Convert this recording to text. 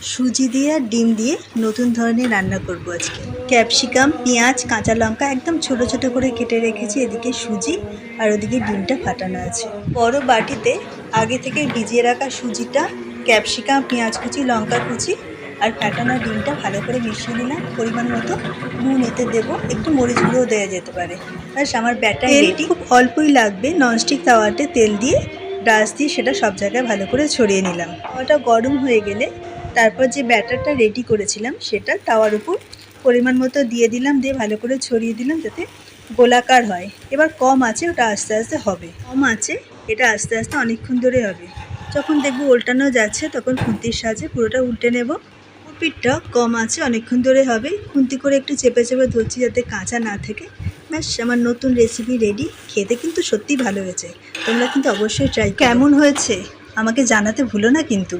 সুজি দিয়ে আর ডিম দিয়ে নতুন ধরনের রান্না করব আজকে। ক্যাপসিকাম, পেঁয়াজ, কাঁচা লঙ্কা একদম ছোট ছোট করে কেটে রেখেছি। এদিকে সুজি আর ওদিকে ডিমটা ফাটানো আছে। বড় বাটিতে আগে থেকে ভিজিয়ে রাখা সুজিটা, ক্যাপসিকাম, পেঁয়াজ কুচি, লঙ্কা কুচি আর ফাটানো ডিমটা ভালো করে মিশিয়ে নিলাম। পরিমাণ মতো নুন এতে দেবো, একটু মরিচ গুঁড়ো দেওয়া যেতে পারে। ব্যাস আমার ব্যাটার রেডি। খুব অল্পই লাগবে। ননস্টিক তাওয়াতে তেল দিয়ে ব্রাশ দিয়ে সেটা সব জায়গায় ভালো করে ছড়িয়ে নিলাম। তাওয়াটা গরম হয়ে গেলে তারপর যে ব্যাটারটা রেডি করেছিলাম সেটা তাওয়ার উপর পরিমাণ মতো দিয়ে দিলাম, দিয়ে ভালো করে ছড়িয়ে দিলাম যাতে গোলাকার হয়। এবার কম আছে, ওটা আস্তে আস্তে হবে। কম আছে, এটা আস্তে আস্তে অনেকক্ষণ ধরে হবে। যখন দেখবো উল্টানো যাচ্ছে তখন খুন্তির সাহায্যে পুরোটা উল্টে নেব। পিঠটা কম আছে, অনেকক্ষণ ধরে হবে। খুন্তি করে একটু চেপে চেপে ধরছি যাতে কাঁচা না থাকে। ব্যাস আমার নতুন রেসিপি রেডি। খেতে কিন্তু সত্যিই ভালো হয়েছে। তোমরা কিন্তু অবশ্যই ট্রাই। কেমন হয়েছে আমাকে জানাতে ভুলো না কিন্তু।